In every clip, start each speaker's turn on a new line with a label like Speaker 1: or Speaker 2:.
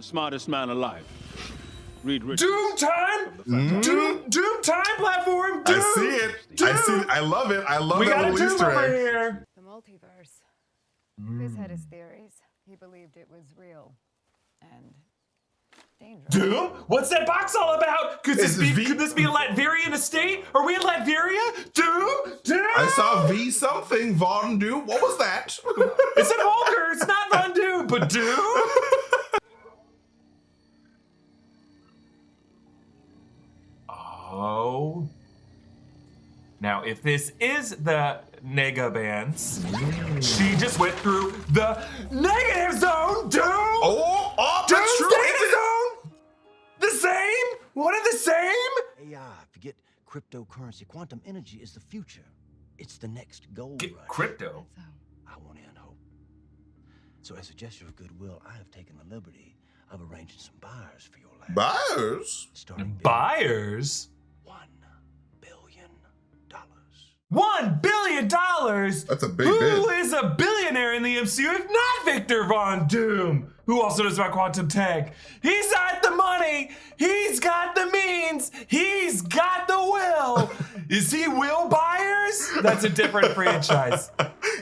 Speaker 1: the smartest man alive. Reed Richards.
Speaker 2: Doom time! Doom time platform! Doom!
Speaker 3: I see it.
Speaker 2: Doom!
Speaker 3: I love it. I love
Speaker 2: We
Speaker 3: that
Speaker 2: got a
Speaker 3: little
Speaker 2: Doom
Speaker 3: Easter
Speaker 2: over
Speaker 3: egg.
Speaker 2: here.
Speaker 4: The multiverse. Chris had his theories. He believed it was real and dangerous.
Speaker 2: Doom? What's that box all about? Could this
Speaker 3: Is
Speaker 2: be
Speaker 3: V-
Speaker 2: a Latvian estate? Are we in Latveria? Doom? Doom?
Speaker 3: I saw V something, Von Doom. What was that?
Speaker 2: It's an Holger. It's not Von Doom, but Doom? Oh. Now, if this is the nega bands, she just went through the negative zone, Doom!
Speaker 3: Oh,
Speaker 2: Doom
Speaker 3: that's true.
Speaker 2: danger zone! The same? One and the same?
Speaker 5: AI, forget cryptocurrency. Quantum energy is the future. It's the next gold rush.
Speaker 2: Crypto?
Speaker 5: I want to end hope. So as a gesture of goodwill, I have taken the liberty of arranging some buyers for your land.
Speaker 3: Buyers?
Speaker 5: Starting big.
Speaker 2: Buyers?
Speaker 5: $1 billion.
Speaker 2: $1 billion?
Speaker 3: That's a big
Speaker 2: Who
Speaker 3: bid.
Speaker 2: is a billionaire in the MCU if not Victor Von Doom? Who also knows about quantum tech? He's got the money. He's got the means. He's got the will. Is he Will Byers? That's a different franchise.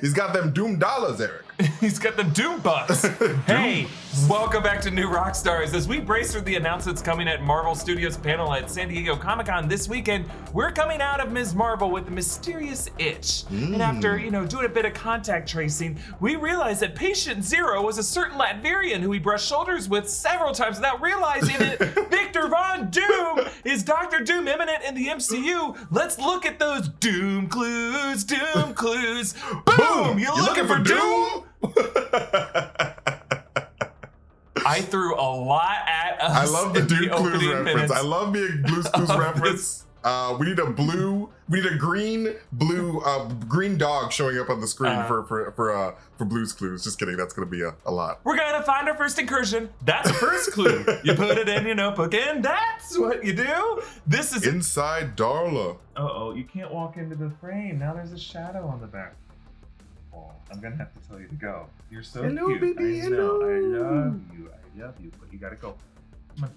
Speaker 3: He's got them Doom dollars, Eric.
Speaker 2: He's got the Doom bucks. Hey, welcome back to New Rockstars. As we brace for the announcements coming at Marvel Studios panel at San Diego Comic-Con this weekend, we're coming out of Ms. Marvel with a mysterious itch. And after, doing a bit of contact tracing, we realized that patient zero was a certain Latvian who we brushed shoulders with several times without realizing it. Victor Von Doom is Dr. Doom imminent in the MCU. Let's look at those Doom clues, Doom clues. Boom! You looking for Doom? I threw a lot at us.
Speaker 3: I love the
Speaker 2: in
Speaker 3: Doom Clues
Speaker 2: opening
Speaker 3: reference.
Speaker 2: minutes
Speaker 3: I love the Blue's Clues
Speaker 2: of
Speaker 3: reference. We need a green dog showing up on the screen for Blue's Clues. Just kidding, that's gonna be a lot.
Speaker 2: We're gonna find our first incursion. That's a first clue. You put it in your notebook, and that's what you do. This is
Speaker 3: Inside Darla.
Speaker 2: Uh-oh, you can't walk into the frame. Now there's a shadow on the back. Oh, I'm gonna have to tell you to go. You're so
Speaker 3: Hello,
Speaker 2: cute.
Speaker 3: baby,
Speaker 2: I know.
Speaker 3: hello.
Speaker 2: I love you, but you gotta go. Come on.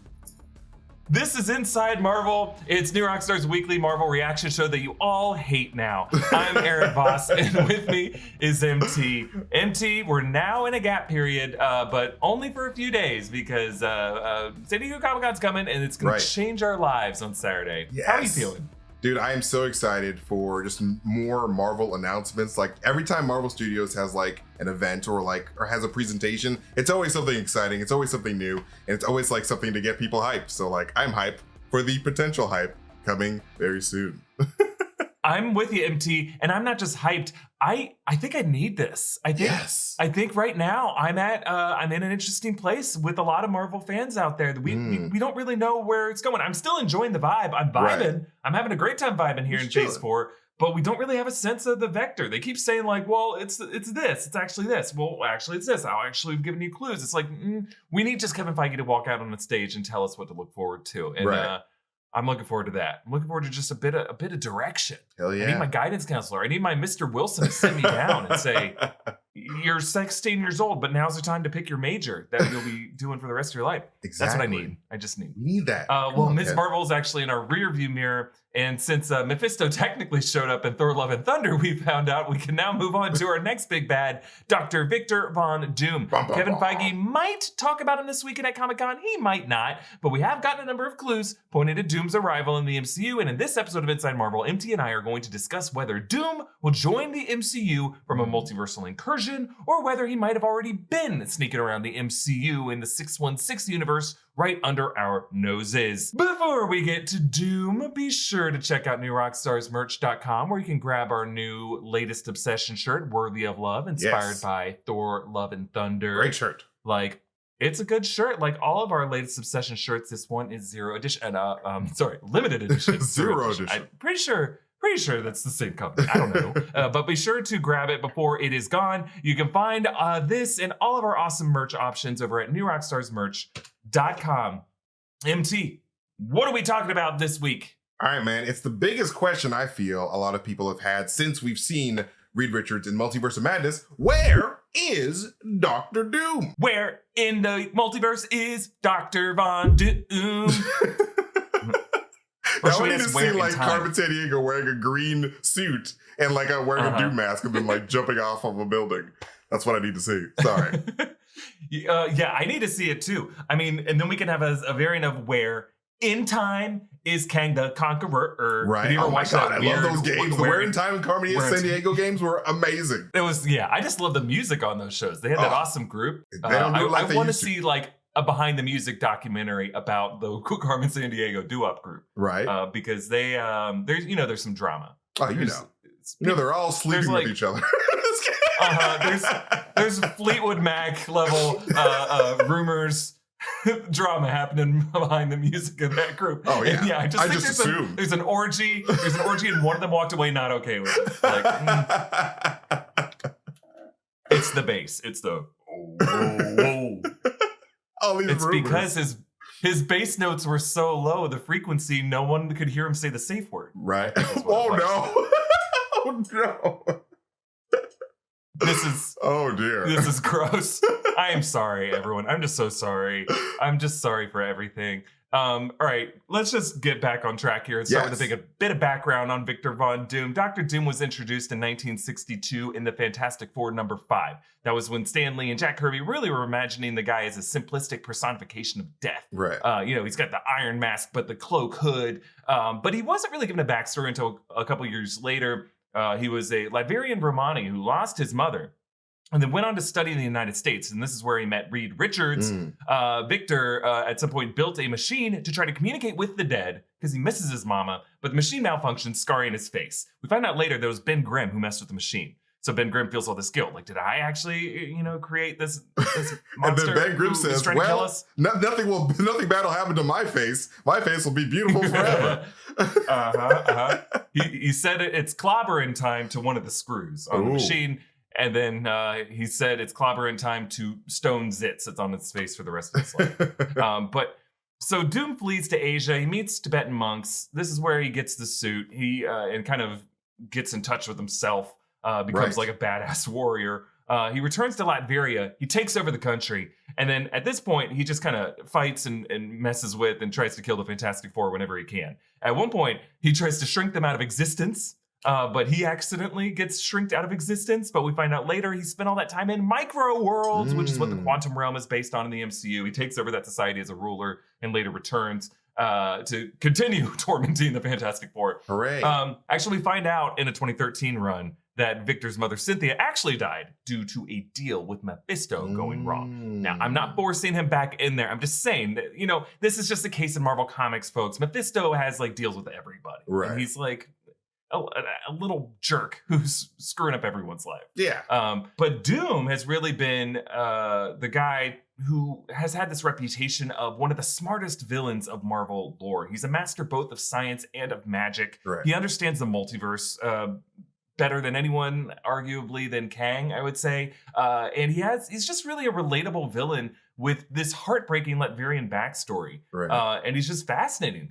Speaker 2: This is Inside Marvel. It's New Rockstars' weekly Marvel reaction show that you all hate now. I'm Erik Voss, and with me is MT. MT, we're now in a gap period, but only for a few days because San Diego Comic-Con's coming, and it's gonna change our lives on Saturday.
Speaker 3: Yes.
Speaker 2: How are you feeling?
Speaker 3: Dude, I am so excited for just more Marvel announcements. Like every time Marvel Studios has like an event or has a presentation, it's always something exciting. It's always something new, and it's always like something to get people hyped. So like I'm hyped for the potential hype coming very soon.
Speaker 2: I'm with you, MT, and I'm not just hyped. I think I need this. I think right now I'm in an interesting place with a lot of Marvel fans out there. We don't really know where it's going. I'm still enjoying the vibe. I'm vibing. Right. I'm having a great time vibing here in Phase 4, but we don't really have a sense of the vector. They keep saying like, well, it's this. It's actually this. Well, actually it's this. I'll actually have given you clues. It's like, we need just Kevin Feige to walk out on the stage and tell us what to look forward to. And I'm looking forward to that. I'm looking forward to just a bit of direction.
Speaker 3: Hell yeah.
Speaker 2: I need my guidance counselor. I need my Mr. Wilson to sit me down and say, you're 16 years old, but now's the time to pick your major that you'll be doing for the rest of your life.
Speaker 3: Exactly.
Speaker 2: That's what I need. I just need
Speaker 3: that.
Speaker 2: Well, Ms. Marvel's actually in our rear view mirror. And since Mephisto technically showed up in Thor Love and Thunder, we found out we can now move on to our next big bad, Dr. Victor Von Doom. Kevin Feige might talk about him this weekend at Comic-Con. He might not, but we have gotten a number of clues pointing to Doom's arrival in the MCU. And in this episode of Inside Marvel, MT and I are going to discuss whether Doom will join the MCU from a multiversal incursion or whether he might have already been sneaking around the MCU in the 616 universe right under our noses. Before we get to Doom, be sure to check out newrockstarsmerch.com where you can grab our new latest obsession shirt, Worthy of Love, inspired by Thor, Love and Thunder.
Speaker 3: Great shirt.
Speaker 2: Like, it's a good shirt. Like all of our latest obsession shirts, this one is limited edition.
Speaker 3: Zero edition.
Speaker 2: I'm pretty sure that's the same company. I don't know. But be sure to grab it before it is gone. You can find this and all of our awesome merch options over at newrockstarsmerch.com. MT, what are we talking about this week?
Speaker 3: All right, man. It's the biggest question I feel a lot of people have had since we've seen Reed Richards in Multiverse of Madness. Where is Dr. Doom?
Speaker 2: Where in the multiverse is Dr. Von Doom?
Speaker 3: Now we need to see like Carmen Sandiego wearing a green suit and like wearing a Doom mask and then like jumping off of a building. That's what I need to see. Sorry.
Speaker 2: Yeah, I need to see it too. I mean, and then we can have a variant of where in time is Kang the Conqueror.
Speaker 3: Right. Oh my God, I love those games. The Where in Time and Carmen Sandiego games were amazing.
Speaker 2: It was, yeah, I just love the music on those shows. They had that awesome group.
Speaker 3: They don't do it like
Speaker 2: I want to see like a behind the music documentary about the Carmen Sandiego doo-wop group.
Speaker 3: Right.
Speaker 2: Because they, there's some drama.
Speaker 3: Oh, they're all sleeping with each other.
Speaker 2: There's Fleetwood Mac level rumors, drama happening behind the music of that group.
Speaker 3: Oh yeah,
Speaker 2: and yeah. I just
Speaker 3: assumed
Speaker 2: there's an orgy. There's an orgy, and one of them walked away not okay with it. Like, it's the bass. It's the whoa. It's rumors. Because his bass notes were so low, the frequency, no one could hear him say the safe word.
Speaker 3: Right. Oh no. Oh no. Oh dear.
Speaker 2: This is gross. I am sorry, everyone. I'm just so sorry. I'm just sorry for everything. All right, let's just get back on track here and start with a bit of background on Victor Von Doom. Dr. Doom was introduced in 1962 in the Fantastic Four #5. That was when Stan Lee and Jack Kirby really were imagining the guy as a simplistic personification of death.
Speaker 3: Right.
Speaker 2: He's got the iron mask, but the cloak hood. But he wasn't really given a backstory until a couple years later. He was a Latvian Romani who lost his mother and then went on to study in the United States. And this is where he met Reed Richards. Victor, at some point, built a machine to try to communicate with the dead because he misses his mama, but the machine malfunctions, scarring his face. We find out later that it was Ben Grimm who messed with the machine. So Ben Grimm feels all this guilt. Like, did I actually, create this monster?
Speaker 3: And then Ben Grimm says, well, nothing bad will happen to my face. My face will be beautiful forever.
Speaker 2: He said it's clobbering time to one of the screws on the machine. And then he said it's clobbering time to stone zits. It's on its face for the rest of his life. So Doom flees to Asia. He meets Tibetan monks. This is where he gets the suit. He and kind of gets in touch with himself. Becomes like a badass warrior. He returns to Latveria. He takes over the country. And then at this point, he just kind of fights and messes with and tries to kill the Fantastic Four whenever he can. At one point, he tries to shrink them out of existence. But he accidentally gets shrinked out of existence. But we find out later he spent all that time in micro worlds, which is what the quantum realm is based on in the MCU. He takes over that society as a ruler and later returns to continue tormenting the Fantastic Four.
Speaker 3: Hooray.
Speaker 2: Actually, we find out in a 2013 run that Victor's mother, Cynthia, actually died due to a deal with Mephisto going wrong. Now, I'm not forcing him back in there. I'm just saying that, this is just a case in Marvel Comics, folks. Mephisto has deals with everybody.
Speaker 3: Right.
Speaker 2: And he's like a little jerk who's screwing up everyone's life.
Speaker 3: Yeah.
Speaker 2: But Doom has really been the guy who has had this reputation of one of the smartest villains of Marvel lore. He's a master both of science and of magic.
Speaker 3: Right.
Speaker 2: He understands the multiverse better than anyone, arguably, than Kang, I would say. And he's just really a relatable villain with this heartbreaking Latverian backstory.
Speaker 3: Right.
Speaker 2: And he's just fascinating.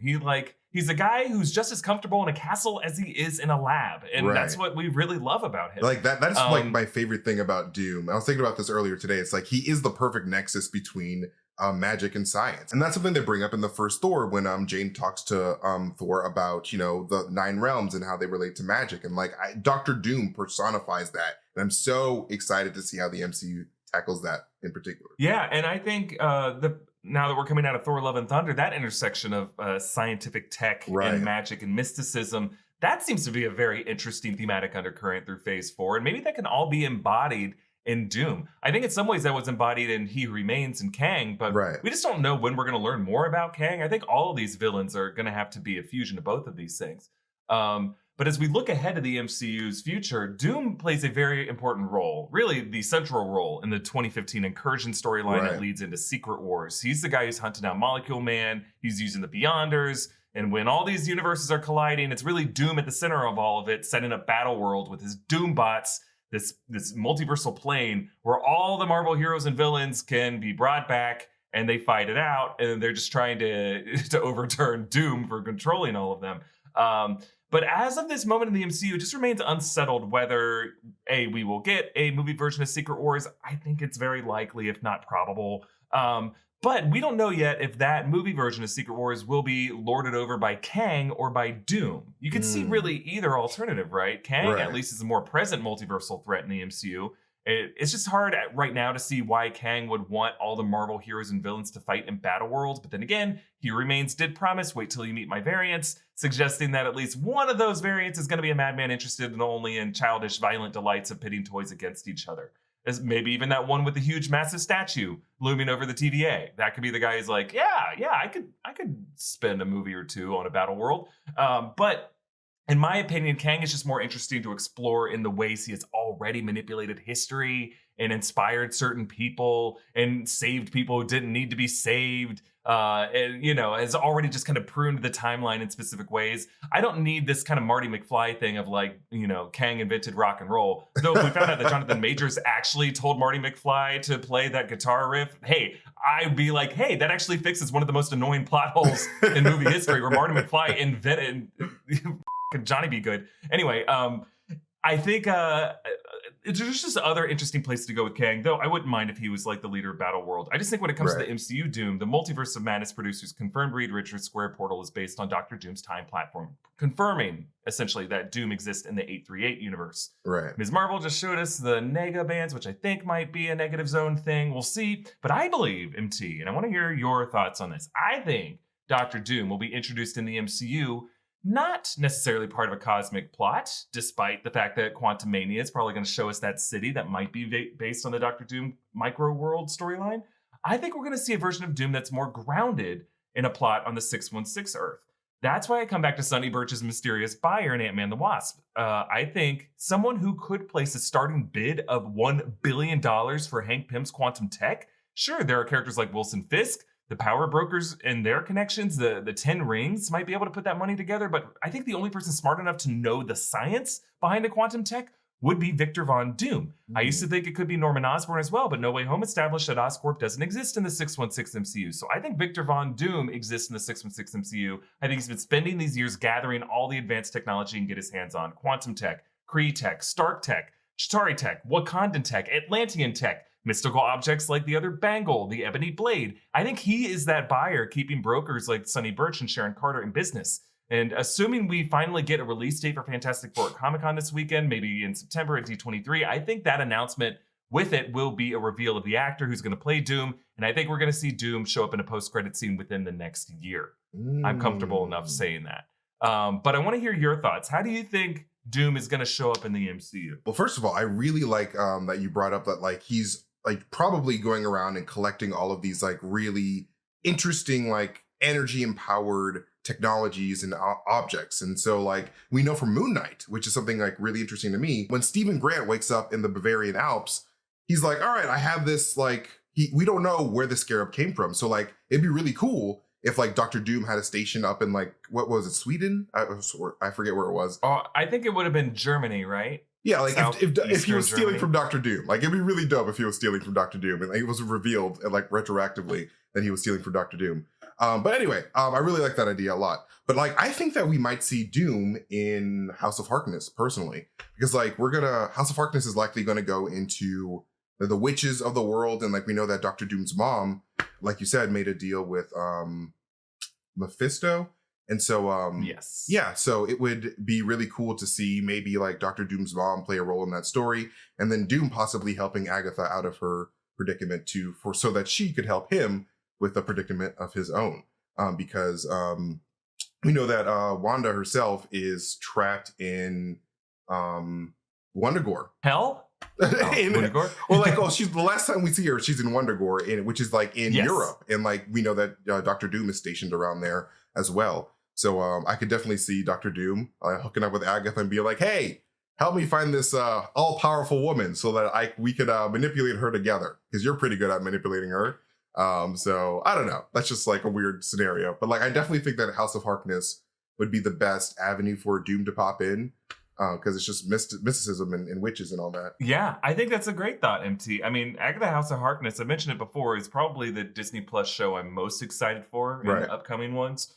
Speaker 2: He's a guy who's just as comfortable in a castle as he is in a lab. And that's what we really love about him.
Speaker 3: Like that's my favorite thing about Doom. I was thinking about this earlier today. It's like he is the perfect nexus between magic and science. And that's something they bring up in the first Thor when Jane talks to Thor about, the 9 realms and how they relate to magic. And Dr. Doom personifies that. And I'm so excited to see how the MCU tackles that in particular.
Speaker 2: Yeah, and I think now that we're coming out of Thor Love and Thunder, that intersection of scientific tech and magic and mysticism, that seems to be a very interesting thematic undercurrent through Phase 4. And maybe that can all be embodied in Doom. I think in some ways that was embodied in He Who Remains and Kang, but we just don't know when we're going to learn more about Kang. I think all of these villains are going to have to be a fusion of both of these things. But as we look ahead to the MCU's future, Doom plays a very important role, really the central role in the 2015 Incursion storyline that leads into Secret Wars. He's the guy who's hunting down Molecule Man. He's using the Beyonders. And when all these universes are colliding, it's really Doom at the center of all of it, setting up Battle World with his Doom bots, this multiversal plane where all the Marvel heroes and villains can be brought back and they fight it out. And they're just trying to overturn Doom for controlling all of them. But as of this moment in the MCU, it just remains unsettled whether we will get a movie version of Secret Wars. I think it's very likely, if not probable. But we don't know yet if that movie version of Secret Wars will be lorded over by Kang or by Doom. You could see really either alternative, right? Kang at least is a more present multiversal threat in the MCU. It's just hard right now to see why Kang would want all the Marvel heroes and villains to fight in battle worlds. But then again, He Remains did promise, wait till you meet my variants, suggesting that at least one of those variants is going to be a madman interested only in childish, violent delights of pitting toys against each other. As maybe even that one with the huge, massive statue looming over the TVA. That could be the guy who's like, I could spend a movie or two on a battle world. But in my opinion, Kang is just more interesting to explore in the ways he has already manipulated history and inspired certain people and saved people who didn't need to be saved. And, has already just kind of pruned the timeline in specific ways. I don't need this kind of Marty McFly thing of like, Kang invented rock and roll. Though if we found out that Jonathan Majors actually told Marty McFly to play that guitar riff, hey, I'd be like, hey, that actually fixes one of the most annoying plot holes in movie history where Marty McFly invented Johnny Be Good. Anyway, I think there's just other interesting places to go with Kang, though I wouldn't mind if he was like the leader of Battle World. I just think when it comes to the MCU Doom, the Multiverse of Madness producers confirmed Reed Richards' Square Portal is based on Dr. Doom's time platform, confirming essentially that Doom exists in the 838 universe.
Speaker 3: Right.
Speaker 2: Ms. Marvel just showed us the Nega bands, which I think might be a negative zone thing. We'll see. But I believe, MT, and I want to hear your thoughts on this. I think Dr. Doom will be introduced in the MCU not necessarily part of a cosmic plot, despite the fact that Quantumania is probably going to show us that city that might be based on the Doctor Doom micro world storyline. I think we're going to see a version of Doom that's more grounded in a plot on the 616 Earth. That's why I come back to Sonny Burch's mysterious buyer in Ant-Man the Wasp. I think someone who could place a starting bid of $1 billion for Hank Pym's quantum tech. Sure, there are characters like Wilson Fisk, the power brokers and their connections, the 10 rings might be able to put that money together. But I think the only person smart enough to know the science behind the quantum tech would be Victor Von Doom. I used to think it could be Norman Osborn as well, but No Way Home established that Oscorp doesn't exist in the 616 MCU. So I think Victor Von Doom exists in the 616 MCU. I think he's been spending these years gathering all the advanced technology and get his hands on quantum tech, Kree tech, Stark tech, Chitauri tech, Wakandan tech, Atlantean tech, mystical objects like the other bangle, the ebony blade. I think he is that buyer keeping brokers like Sonny Burch and Sharon Carter in business. And assuming we finally get a release date for Fantastic Four at Comic-Con this weekend, maybe in September at D23, I think that announcement with it will be a reveal of the actor who's going to play Doom. And I think we're going to see Doom show up in a post-credit scene within the next year. I'm comfortable enough saying that. But I want to hear your thoughts. How do you think Doom is going to show up in the MCU?
Speaker 3: Well, first of all, I really like that you brought up that like he's like probably going around and collecting all of these like really interesting like energy empowered technologies and objects. And so like we know from Moon Knight, which is something like really interesting to me, when Stephen Grant wakes up in the Bavarian Alps, he's like, all right, I have this like we don't know where the scarab came from. So like it'd be really cool if like Dr. Doom had a station up in like, what was it, Sweden? I forget where it was.
Speaker 2: I think it would have been Germany, right?
Speaker 3: Yeah, like if he was stealing from Dr. Doom, like it'd be really dope if he was stealing from Dr. Doom, and like, it was revealed and like retroactively that he was stealing from Dr. Doom. But anyway, I really like that idea a lot. But like I think that we might see Doom in House of Harkness personally, because like House of Harkness is likely gonna go into the witches of the world, and like we know that Dr. Doom's mom, like you said, made a deal with Mephisto. And so,
Speaker 2: yes. Yeah,
Speaker 3: so it would be really cool to see maybe like Dr. Doom's mom play a role in that story, and then Doom possibly helping Agatha out of her predicament so that she could help him with a predicament of his own. Because we know that Wanda herself is trapped in Wundagore.
Speaker 2: Hell? Wundagore?
Speaker 3: Well, like, she's the last time we see her, she's in Wundagore, which is like in Europe, and like we know that Dr. Doom is stationed around there as well. So I could definitely see Dr. Doom hooking up with Agatha and be like, hey, help me find this all-powerful woman so that we could manipulate her together, because you're pretty good at manipulating her. So I don't know. That's just like a weird scenario. But like I definitely think that House of Harkness would be the best avenue for Doom to pop in, because it's just mysticism and witches and all that.
Speaker 2: Yeah, I think that's a great thought, MT. I mean, Agatha House of Harkness, I mentioned it before, is probably the Disney Plus show I'm most excited for in the upcoming ones.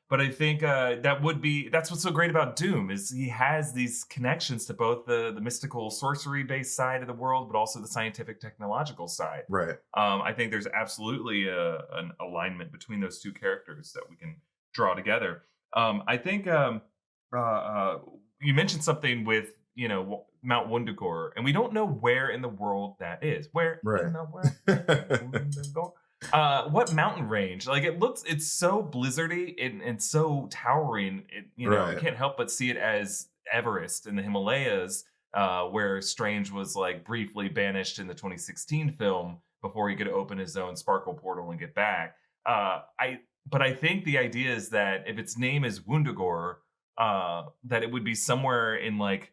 Speaker 2: But I think that's what's so great about Doom is he has these connections to both the mystical sorcery based side of the world, but also the scientific technological side.
Speaker 3: Right.
Speaker 2: I think there's absolutely an alignment between those two characters that we can draw together. I think you mentioned something with Mount Wundagore, and we don't know where in the world that is. Where in the world? Wundagore? What mountain range? Like it's so blizzardy and so towering. You can't help but see it as Everest in the Himalayas, where Strange was like briefly banished in the 2016 film before he could open his own sparkle portal and get back. But I think the idea is that if its name is Wundagore, that it would be somewhere in like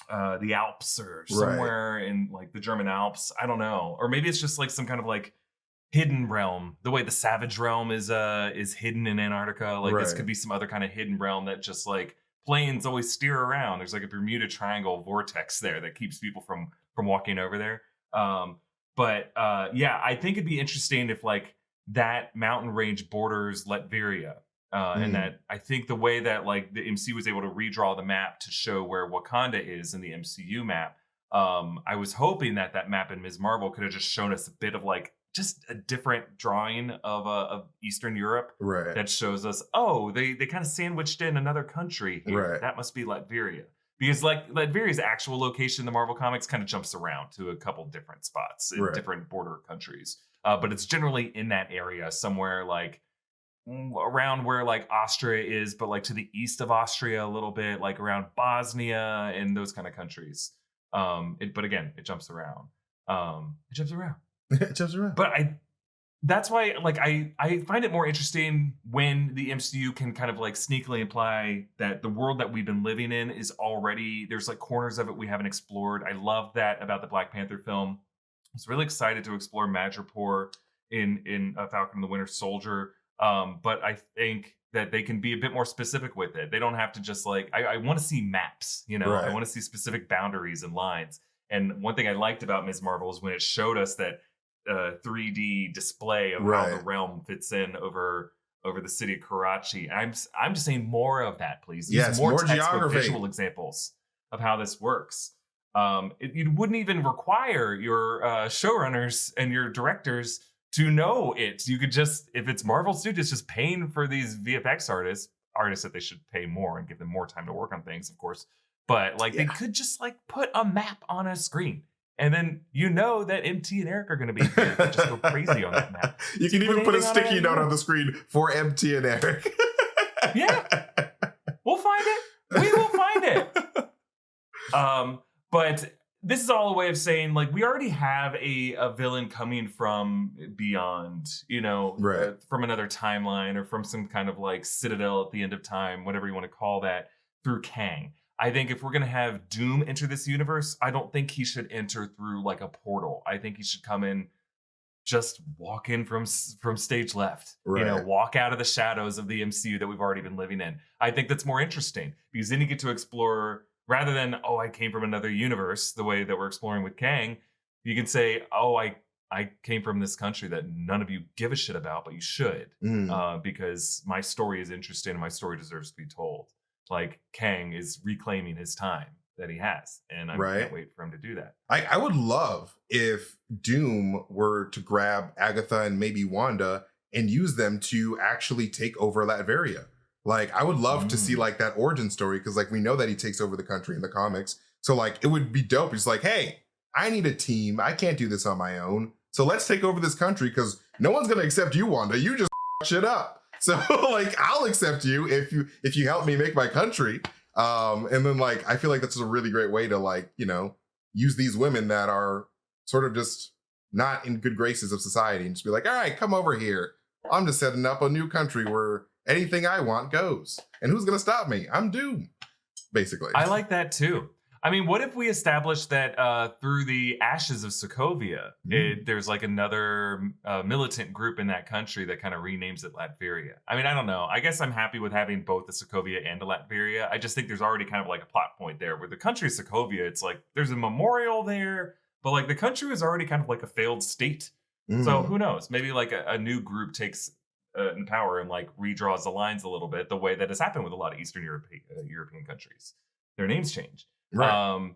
Speaker 2: the Alps or somewhere in like the German Alps. I don't know, or maybe it's just like some kind of like hidden realm, the way the Savage Realm is hidden in Antarctica. Like this could be some other kind of hidden realm that just like planes always steer around. There's like a Bermuda Triangle vortex there that keeps people from walking over there. I think it'd be interesting if like that mountain range borders Latveria. And that I think the way that like the MCU was able to redraw the map to show where Wakanda is in the MCU map, I was hoping that map in Ms. Marvel could have just shown us a bit of like just a different drawing of Eastern Europe that shows us, they kind of sandwiched in another country here. That must be Latveria. Because like Latveria's actual location in the Marvel comics kind of jumps around to a couple different spots in different border countries. But it's generally in that area somewhere like around where like Austria is, but like to the east of Austria a little bit, like around Bosnia and those kind of countries. But again, it jumps around. It jumps around. But that's why like I find it more interesting when the MCU can kind of like sneakily imply that the world that we've been living in is already, there's like corners of it we haven't explored. I love that about the Black Panther film. I was really excited to explore Madripoor in Falcon and the Winter Soldier. But I think that they can be a bit more specific with it. They don't have to just like, I want to see maps, I want to see specific boundaries and lines. And one thing I liked about Ms. Marvel is when it showed us that 3D display of how the realm fits in over the city of Karachi. I'm just saying more of that, please. Use more textbook visual examples of how this works. You wouldn't even require your showrunners and your directors to know it. You could just, if it's Marvel Studios, just paying for these VFX artists that they should pay more and give them more time to work on things, of course. But like they could just like put a map on a screen. And then that MT and Erik are going to be here. Just go crazy on that map.
Speaker 3: You can even put a sticky note on the screen for MT and Erik.
Speaker 2: Yeah. We'll find it. We will find it. But this is all a way of saying, like, we already have a villain coming from beyond, from another timeline or from some kind of like citadel at the end of time, whatever you want to call that, through Kang. I think if we're going to have Doom enter this universe, I don't think he should enter through like a portal. I think he should come in, just walk in from stage left, walk out of the shadows of the MCU that we've already been living in. I think that's more interesting because then you get to explore, rather than, I came from another universe, the way that we're exploring with Kang, you can say, I came from this country that none of you give a shit about, but you should, because my story is interesting and my story deserves to be told. Like Kang is reclaiming his time that he has, and I can't wait for him to do that.
Speaker 3: I would love if Doom were to grab Agatha and maybe Wanda and use them to actually take over Latveria. Like, I would love to see like that origin story, because like we know that he takes over the country in the comics. So like it would be dope. It's like, hey, I need a team. I can't do this on my own. So let's take over this country, because no one's gonna accept you, Wanda. You just shit up. So like I'll accept you if you help me make my country. And then like I feel like that's a really great way to like, use these women that are sort of just not in good graces of society and just be like, all right, come over here. I'm just setting up a new country where anything I want goes. And who's gonna stop me? I'm Doom, basically.
Speaker 2: I like that too. I mean, what if we establish that through the ashes of Sokovia, there's like another militant group in that country that kind of renames it Latveria? I mean, I don't know. I guess I'm happy with having both the Sokovia and the Latveria. I just think there's already kind of like a plot point there where the country of Sokovia, it's like there's a memorial there, but like the country is already kind of like a failed state. So who knows? Maybe like a new group takes in power and like redraws the lines a little bit, the way that has happened with a lot of Eastern European countries. Their names change.
Speaker 3: Right.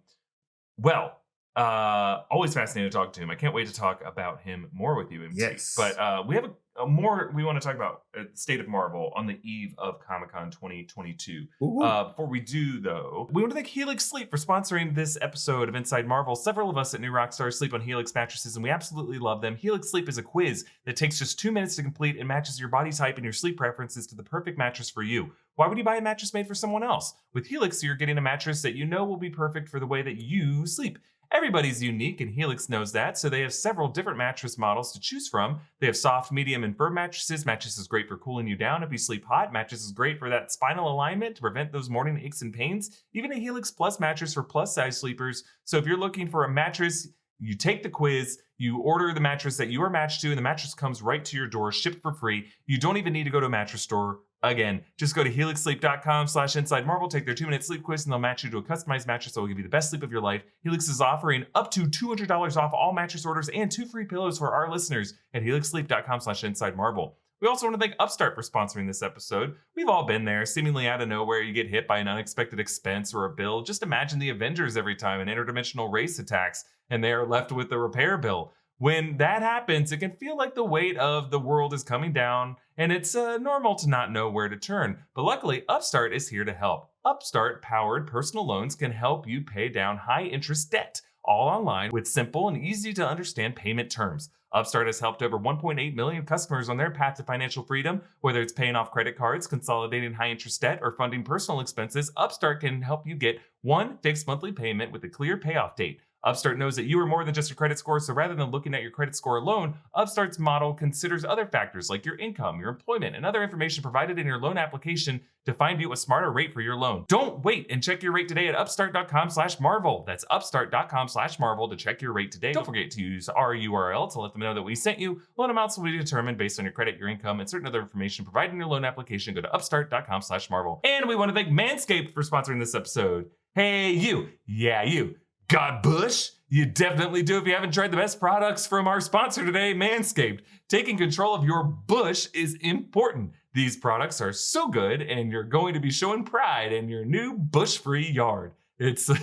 Speaker 2: Always fascinating to talk to him. I can't wait to talk about him more with you, MT.
Speaker 3: Yes.
Speaker 2: But we have a more we want to talk about State of Marvel on the eve of Comic-Con 2022. Before we do, though, we want to thank Helix Sleep for sponsoring this episode of Inside Marvel. Several of us at New Rockstars sleep on Helix mattresses, and we absolutely love them. Helix Sleep is a quiz that takes just 2 minutes to complete and matches your body type and your sleep preferences to the perfect mattress for you. Why would you buy a mattress made for someone else? With Helix, you're getting a mattress that you know will be perfect for the way that you sleep. Everybody's unique, and Helix knows that, so they have several different mattress models to choose from. They have soft, medium, and firm mattresses. Mattress is great for cooling you down if you sleep hot. Mattress is great for that spinal alignment to prevent those morning aches and pains. Even a Helix Plus mattress for plus-size sleepers. So if you're looking for a mattress, you take the quiz, you order the mattress that you are matched to, and the mattress comes right to your door, shipped for free. You don't even need to go to a mattress store. Again, just go to helixsleep.com/InsideMarvel, take their 2-minute sleep quiz, and they'll match you to a customized mattress that will give you the best sleep of your life. Helix is offering up to $200 off all mattress orders and 2 free pillows for our listeners at helixsleep.com/InsideMarvel. We also want to thank Upstart for sponsoring this episode. We've all been there. Seemingly out of nowhere, you get hit by an unexpected expense or a bill. Just imagine the Avengers every time an interdimensional race attacks, and they are left with the repair bill. When that happens, it can feel like the weight of the world is coming down, and it's normal to not know where to turn. But luckily, Upstart is here to help. Upstart-powered personal loans can help you pay down high-interest debt, all online with simple and easy-to-understand payment terms. Upstart has helped over 1.8 million customers on their path to financial freedom. Whether it's paying off credit cards, consolidating high-interest debt, or funding personal expenses, Upstart can help you get one fixed monthly payment with a clear payoff date. Upstart knows that you are more than just a credit score, so rather than looking at your credit score alone, Upstart's model considers other factors like your income, your employment, and other information provided in your loan application to find you a smarter rate for your loan. Don't wait and check your rate today at upstart.com/Marvel. That's upstart.com/Marvel to check your rate today. Don't forget to use our URL to let them know that we sent you. Loan amounts will be determined based on your credit, your income, and certain other information provided in your loan application. Go to upstart.com/Marvel. And we want to thank Manscaped for sponsoring this episode. Hey, you. Yeah, you. Got bush? You definitely do if you haven't tried the best products from our sponsor today, Manscaped. Taking control of your bush is important. These products are so good, and you're going to be showing pride in your new bush-free yard. It's a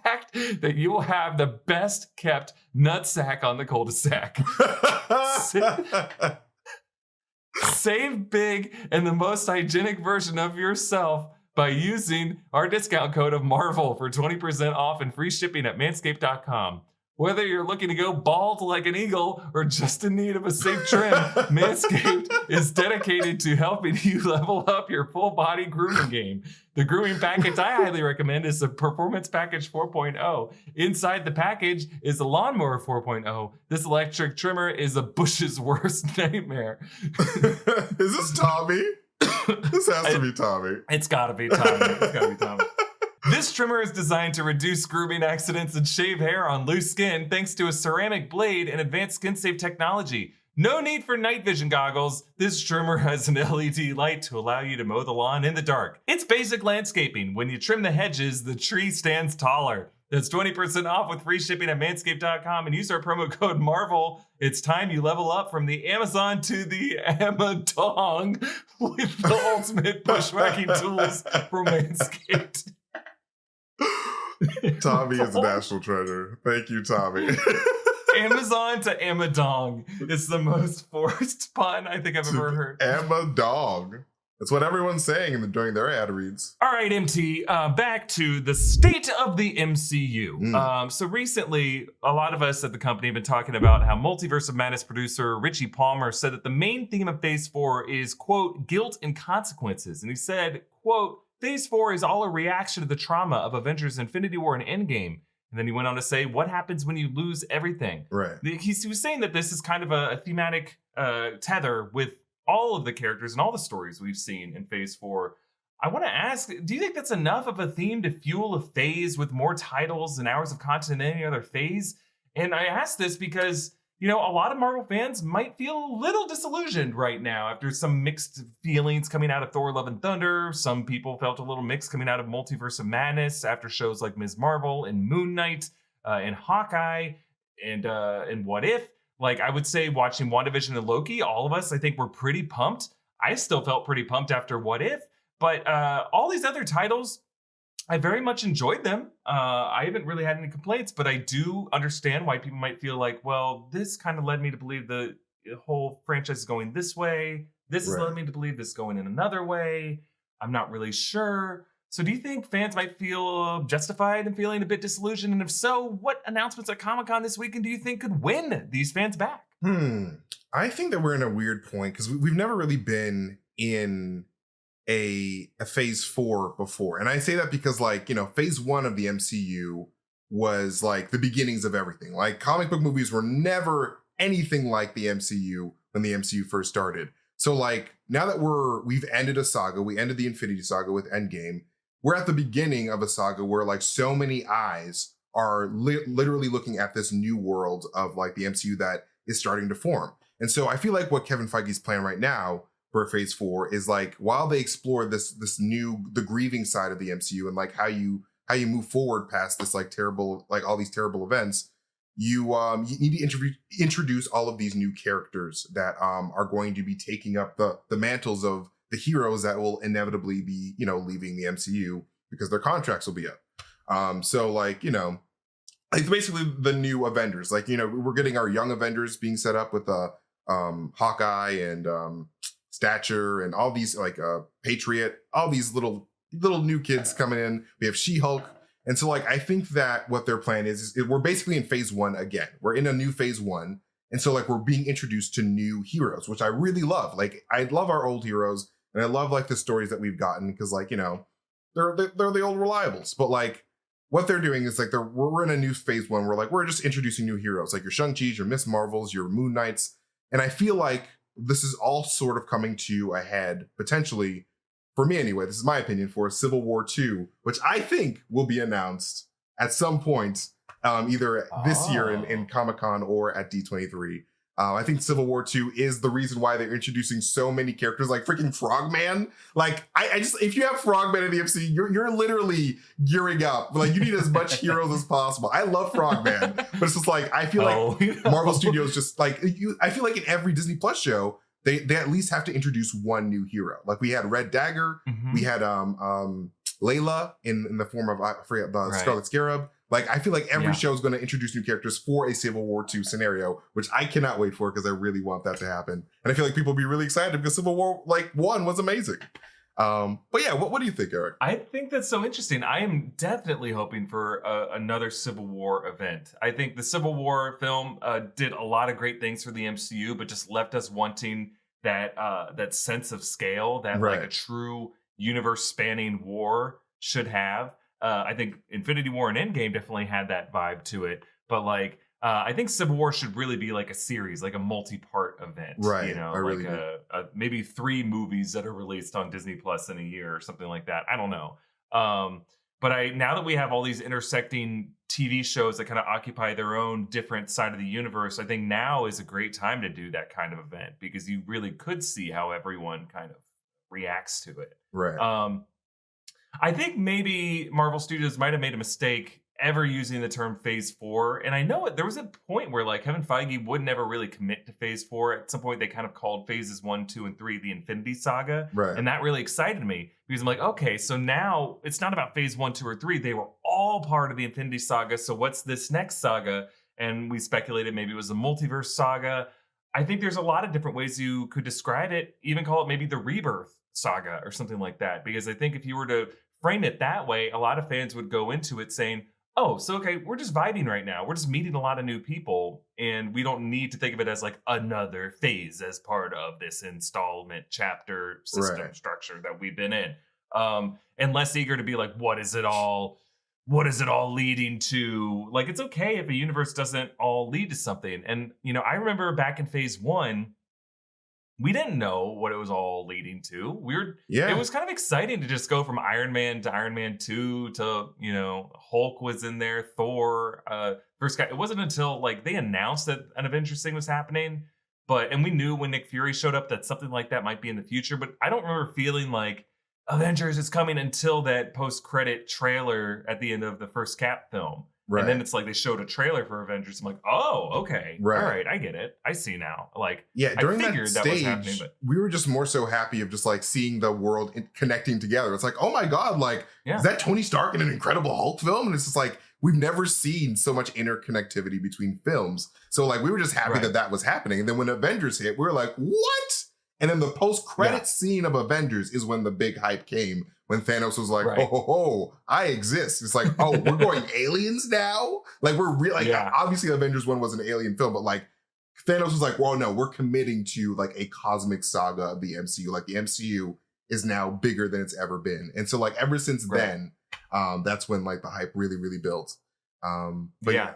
Speaker 2: fact that you will have the best kept nutsack on the cul-de-sac. Save big and the most hygienic version of yourself by using our discount code of Marvel for 20% off and free shipping at manscaped.com. Whether you're looking to go bald like an eagle or just in need of a safe trim, Manscaped is dedicated to helping you level up your full body grooming game. The grooming package I highly recommend is the Performance Package 4.0. Inside the package is the Lawnmower 4.0. This electric trimmer is a bush's worst nightmare.
Speaker 3: Is this Tommy? This has to be Tommy.
Speaker 2: It's gotta be Tommy. This trimmer is designed to reduce grooming accidents and shave hair on loose skin thanks to a ceramic blade and advanced skin-safe technology. No need for night vision goggles. This trimmer has an LED light to allow you to mow the lawn in the dark. It's basic landscaping. When you trim the hedges, the tree stands taller. That's 20% off with free shipping at manscaped.com and use our promo code MARVEL. It's time you level up from the Amazon to the Amadong with the ultimate bushwhacking tools from Manscaped.
Speaker 3: Tommy is a national treasure. Thank you, Tommy.
Speaker 2: Amazon to Amadong. It's the most forced pun I think I've ever heard.
Speaker 3: Amadong. That's what everyone's saying during their ad reads.
Speaker 2: All right, MT, back to the state of the MCU. So recently, a lot of us at the company have been talking about how Multiverse of Madness producer Richie Palmer said that the main theme of Phase 4 is, quote, guilt and consequences. And he said, quote, Phase 4 is all a reaction to the trauma of Avengers Infinity War and Endgame. And then he went on to say, what happens when you lose everything?
Speaker 3: Right.
Speaker 2: He was saying that this is kind of a thematic tether with all of the characters and all the stories we've seen in Phase 4. I want to ask, do you think that's enough of a theme to fuel a phase with more titles and hours of content than any other phase? And I ask this because, you know, a lot of Marvel fans might feel a little disillusioned right now after some mixed feelings coming out of Thor: Love and Thunder. Some people felt a little mixed coming out of Multiverse of Madness after shows like Ms. Marvel and Moon Knight and Hawkeye and What If. Like, I would say watching WandaVision and Loki, all of us, I think, were pretty pumped. I still felt pretty pumped after What If, but all these other titles, I very much enjoyed them. I haven't really had any complaints, but I do understand why people might feel like, well, this kind of led me to believe the whole franchise is going this way. This has led me to believe this is going in another way. I'm not really sure. So do you think fans might feel justified in feeling a bit disillusioned? And if so, what announcements at Comic-Con this weekend do you think could win these fans back?
Speaker 3: I think that we're in a weird point because we've never really been in a phase 4 before. And I say that because, like, you know, phase 1 of the MCU was like the beginnings of everything. Like, comic book movies were never anything like the MCU when the MCU first started. So, like, now that we've ended a saga, we ended the Infinity Saga with Endgame, we're at the beginning of a saga where, like, so many eyes are literally looking at this new world of, like, the MCU that is starting to form. And so I feel like what Kevin Feige's plan right now for phase 4 is, like, while they explore the grieving side of the MCU and, like, how you move forward past this, like, terrible, like, all these terrible events, you need to introduce all of these new characters that are going to be taking up the mantles of the heroes that will inevitably be, you know, leaving the MCU because their contracts will be up. So, like, you know, it's basically the new Avengers. Like, you know, we're getting our young Avengers being set up with Hawkeye and Stature and all these, like, Patriot, all these little new kids coming in. We have She-Hulk. And so, like, I think that what their plan is we're basically in phase 1 again. We're in a new phase 1. And so, like, we're being introduced to new heroes, which I really love. Like, I love our old heroes. And I love, like, the stories that we've gotten because, like, you know, they're the old reliables. But, like, what they're doing is, like, we're in a new phase 1 where, like, we're just introducing new heroes, like your Shang-Chi's, your Miss Marvels, your Moon Knights. And I feel like this is all sort of coming to a head, potentially, for me anyway, this is my opinion, for Civil War 2, which I think will be announced at some point, either this year in Comic-Con or at D23. I think Civil War 2 is the reason why they're introducing so many characters, like freaking Frogman. Like, I just, if you have Frogman in the MCU, you're literally gearing up. Like, you need as much heroes as possible. I love Frogman, but it's just like, I feel like Marvel Studios just, like, I feel like in every Disney Plus show, they at least have to introduce one new hero. Like, we had Red Dagger, we had Layla in the form of, I forget, the Scarlet Scarab. Like, I feel like every show is going to introduce new characters for a Civil War 2 scenario, which I cannot wait for because I really want that to happen. And I feel like people will be really excited because Civil War, like, 1 was amazing. But yeah, what do you think, Eric?
Speaker 2: I think that's so interesting. I am definitely hoping for another Civil War event. I think the Civil War film did a lot of great things for the MCU, but just left us wanting that sense of scale that like a true universe-spanning war should have. I think Infinity War and Endgame definitely had that vibe to it, but like I think Civil War should really be like a series, like a multi-part event, right? You know, like maybe 3 movies that are released on Disney Plus in a year or something like that. I don't know. But now that we have all these intersecting TV shows that kind of occupy their own different side of the universe, I think now is a great time to do that kind of event because you really could see how everyone kind of reacts to it,
Speaker 3: right?
Speaker 2: I think maybe Marvel Studios might have made a mistake ever using the term phase 4. And I know there was a point where like Kevin Feige would never really commit to phase 4. At some point, they kind of called phases 1, 2, and 3 the Infinity Saga.
Speaker 3: Right.
Speaker 2: And that really excited me because I'm like, okay, so now it's not about phase 1, 2, or 3. They were all part of the Infinity Saga. So what's this next saga? And we speculated maybe it was a multiverse saga. I think there's a lot of different ways you could describe it, even call it maybe the Rebirth Saga or something like that. Because I think if you were to frame it that way, a lot of fans would go into it saying, oh, so okay, we're just vibing right now. We're just meeting a lot of new people, and we don't need to think of it as like another phase as part of this installment chapter system structure that we've been in. And less eager to be like, what is it all leading to? Like, it's okay if a universe doesn't all lead to something. And, you know, I remember back in phase 1, we didn't know what it was all leading to. It was kind of exciting to just go from Iron Man to Iron Man 2 to, you know, Hulk was in there, Thor, first guy. It wasn't until like they announced that an Avengers thing was happening, and we knew when Nick Fury showed up that something like that might be in the future. But I don't remember feeling like Avengers is coming until that post-credit trailer at the end of the first Cap film.
Speaker 3: Right.
Speaker 2: And then it's like they showed a trailer for Avengers. I'm like, oh, okay.
Speaker 3: Right.
Speaker 2: All right, I get it. I see now. Like,
Speaker 3: yeah, during
Speaker 2: I
Speaker 3: that
Speaker 2: figured
Speaker 3: stage,
Speaker 2: was happening, but
Speaker 3: we were just more so happy of just like seeing the world connecting together. It's like, oh my God, like, is that Tony Stark in an Incredible Hulk film? And it's just like, we've never seen so much interconnectivity between films. So like, we were just happy that was happening. And then when Avengers hit, we were like, what? And then the post-credit scene of Avengers is when the big hype came, when Thanos was like, oh, I exist. It's like, oh, we're going aliens now? Like, we're real. Like, obviously Avengers 1 was an alien film, but like, Thanos was like, well, no, we're committing to like a cosmic saga of the MCU. Like, the MCU is now bigger than it's ever been. And so like, ever since then, that's when like the hype really, really built. But yeah.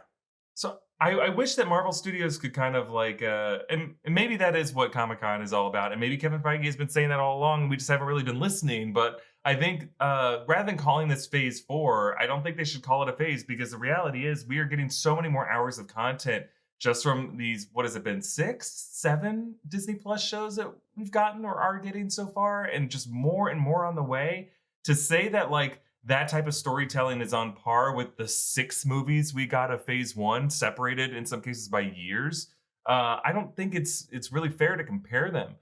Speaker 2: So I wish that Marvel Studios could kind of like, and maybe that is what Comic-Con is all about. And maybe Kevin Feige has been saying that all along. And we just haven't really been listening. But I think rather than calling this phase 4, I don't think they should call it a phase, because the reality is we are getting so many more hours of content just from these, what has it been, 6, 7 Disney Plus shows that we've gotten or are getting so far, and just more and more on the way. To say that like that type of storytelling is on par with the 6 movies we got of phase 1, separated in some cases by years, I don't think it's really fair to compare them.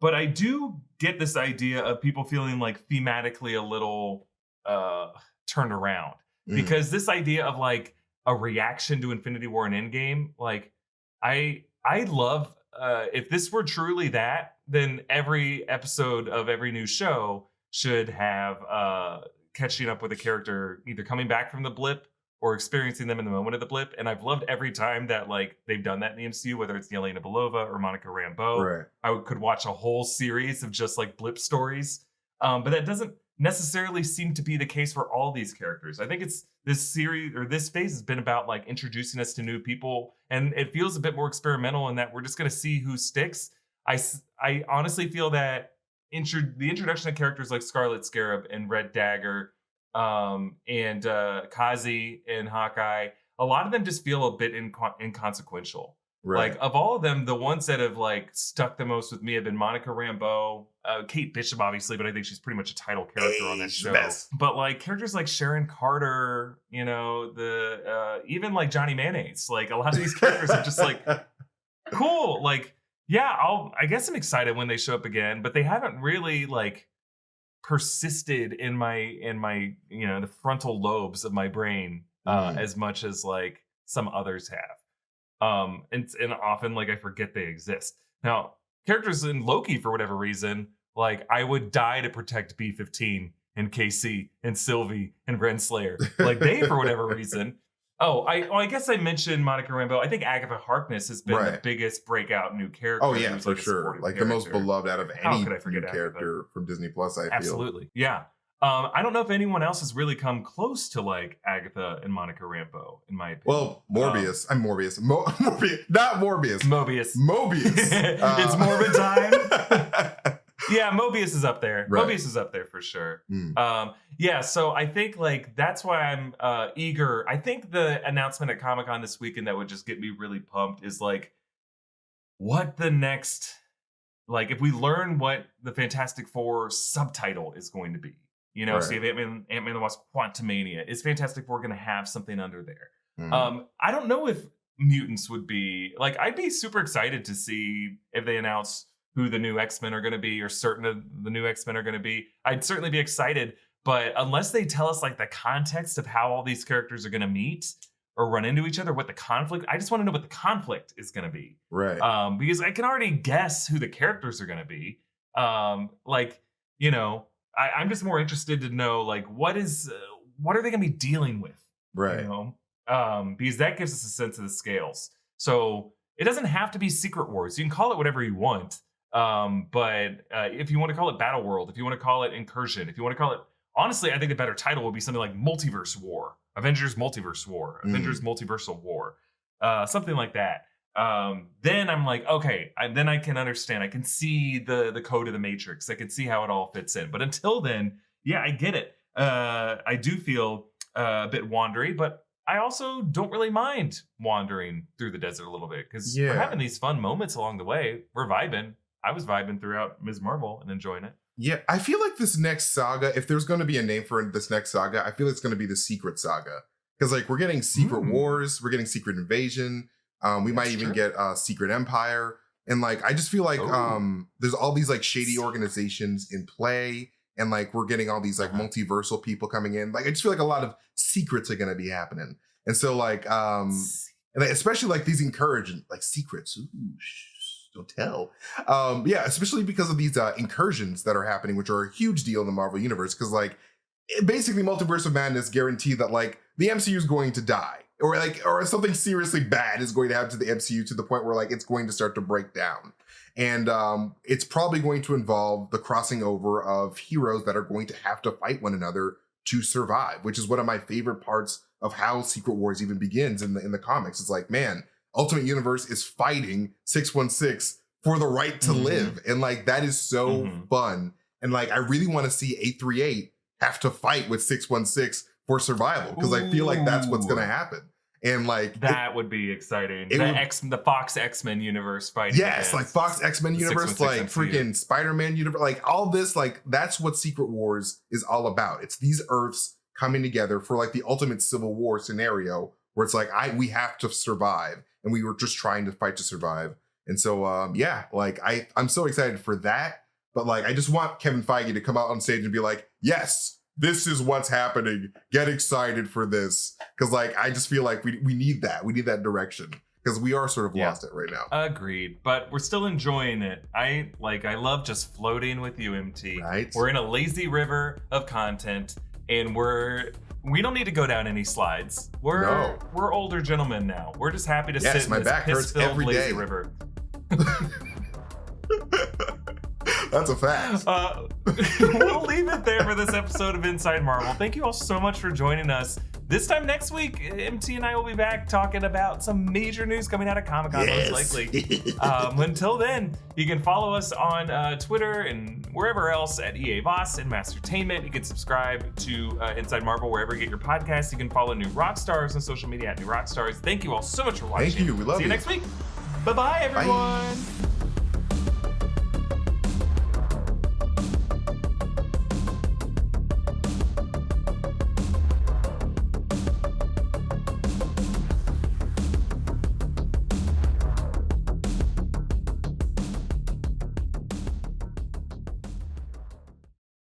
Speaker 2: But I do get this idea of people feeling like thematically a little turned around, because this idea of like a reaction to Infinity War and Endgame, like I love, if this were truly that, then every episode of every new show should have catching up with a character either coming back from the blip or experiencing them in the moment of the blip. And I've loved every time that like they've done that in the MCU, whether it's Yelena Belova or Monica Rambeau.
Speaker 3: Right.
Speaker 2: I could watch a whole series of just like blip stories. But that doesn't necessarily seem to be the case for all these characters. I think it's this series, or this phase, has been about like introducing us to new people, and it feels a bit more experimental in that we're just going to see who sticks. I honestly feel that the introduction of characters like Scarlet Scarab and Red Dagger, and Kazi and Hawkeye, a lot of them just feel a bit inconsequential. Right. Like, of all of them, the ones that have like stuck the most with me have been Monica Rambeau, Kate Bishop, obviously, but I think she's pretty much a title character on that show. But like characters like Sharon Carter, you know, the even like Johnny Mayonnaise, like a lot of these characters are just like cool. Like, yeah, I guess I'm excited when they show up again, but they haven't really like persisted in my you know, the frontal lobes of my brain as much as like some others have. And often like I forget they exist. Now, characters in Loki, for whatever reason, like I would die to protect B-15 and KC and Sylvie and Renslayer. Like they, for whatever reason. I guess I mentioned Monica Rambeau. I think Agatha Harkness has been the biggest breakout new character.
Speaker 3: Oh yeah, for sure. Like the most beloved out of any new character from Disney Plus, I feel.
Speaker 2: Absolutely, yeah. I don't know if anyone else has really come close to like Agatha and Monica Rambeau, in my opinion.
Speaker 3: Well, Morbius. I'm Morbius. Morbius. Not Morbius.
Speaker 2: Mobius.
Speaker 3: It's
Speaker 2: Morbid time. Yeah, Mobius is up there. Right. Mobius is up there for sure. Yeah, so I think like that's why I'm eager. I think the announcement at Comic-Con this weekend that would just get me really pumped is like, what the next, like if we learn what the Fantastic Four subtitle is going to be. You know, so you have Ant-Man and the Wasp: Quantumania. Is Fantastic Four going to have something under there? I don't know if mutants would be, like, I'd be super excited to see if they announce who the new X-Men are going to be, or certain of the new X-Men are going to be. I'd certainly be excited, but unless they tell us like the context of how all these characters are going to meet or run into each other, what the conflict, I just want to know what the conflict is going to be. Right. Because I can already guess who the characters are going to be. Like, you know, I'm just more interested to know like what are they going to be dealing with, right? You know, because that gives us a sense of the scales. So it doesn't have to be Secret Wars. You can call it whatever you want, but if you want to call it Battle World, if you want to call it Incursion, if you want to call it, honestly, I think a better title would be something like Multiverse War, Avengers Multiverse War, Avengers Multiversal War, something like that. Then I'm like, okay, then I can understand. I can see the code of the Matrix. I can see how it all fits in. But until then, yeah, I get it. I do feel a bit wandery, but I also don't really mind wandering through the desert a little bit because we're having these fun moments along the way. We're vibing. I was vibing throughout Ms. Marvel and enjoying it.
Speaker 3: Yeah, I feel like this next saga, if there's going to be a name for this next saga, I feel it's going to be the Secret Saga. because like we're getting Secret Wars, we're getting Secret Invasion, we might even get Secret Empire, and like I just feel like there's all these like shady organizations in play, and like we're getting all these like multiversal people coming in. Like I just feel like a lot of secrets are gonna be happening, and so like and especially like these encouraging like secrets. Ooh, don't tell. Yeah, especially because of these incursions that are happening, which are a huge deal in the Marvel universe. Because like basically, Multiverse of Madness guarantee that like the MCU is going to die, or something seriously bad is going to happen to the MCU to the point where like it's going to start to break down. And it's probably going to involve the crossing over of heroes that are going to have to fight one another to survive, which is one of my favorite parts of how Secret Wars even begins in the comics. It's like, man, Ultimate Universe is fighting 616 for the right to live. And like, that is so fun. And like, I really want to see 838 have to fight with 616 for survival. Cause I feel like that's what's going to happen. And like,
Speaker 2: that would be exciting. The Fox X-Men universe fighting.
Speaker 3: Yes. Like Fox X-Men universe, like freaking Spider-Man universe, like all this, like that's what Secret Wars is all about. It's these Earths coming together for like the ultimate Civil War scenario where it's like, we have to survive. And we were just trying to fight to survive. And so, yeah, like I'm so excited for that. But like, I just want Kevin Feige to come out on stage and be like, yes, this is what's happening. Get excited for this. Because like, I just feel like we need that. We need that direction. Because we are sort of lost it right now.
Speaker 2: Agreed. But we're still enjoying it. I love just floating with you, MT.
Speaker 3: Right.
Speaker 2: We're in a lazy river of content. And we don't need to go down any slides. We're older gentlemen now. We're just happy to sit in
Speaker 3: my
Speaker 2: this
Speaker 3: back hurts
Speaker 2: piss-filled
Speaker 3: every
Speaker 2: lazy
Speaker 3: day.
Speaker 2: river.
Speaker 3: That's a fact.
Speaker 2: We'll leave it there for this episode of Inside Marvel. Thank you all so much for joining us. This time next week, MT and I will be back talking about some major news coming out of Comic-Con, most likely. Until then, you can follow us on Twitter and wherever else at EA Voss and MasterTainment. You can subscribe to Inside Marvel wherever you get your podcasts. You can follow New Rockstars on social media at New Rockstars. Thank you all so much for watching.
Speaker 3: Thank you. We love you.
Speaker 2: See you next week. Bye-bye, everyone.
Speaker 3: Bye.